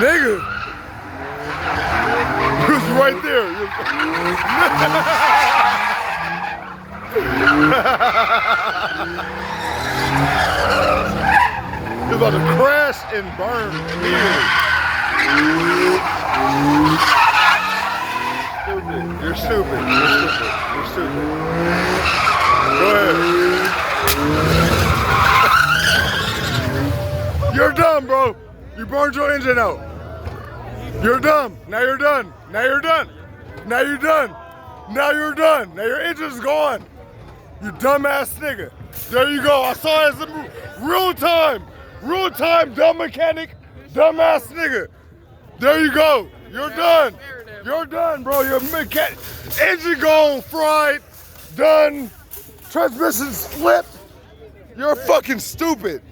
Nigga. He was right there. He's about to crash and burn immediately. You're stupid. You're stupid. You're stupid. Go ahead. You're dumb, bro. You burned your engine out. You're dumb. Now you're done. Now you're done. Now you're done. Now you're done. Now your engine's gone. You dumbass nigga. There you go. I saw it as a real time. Real time, dumb mechanic, dumbass nigga. There you go. You're done. You're done, bro. Your mechanic. Engine gone, fried, done. Transmission slipped. You're fucking stupid.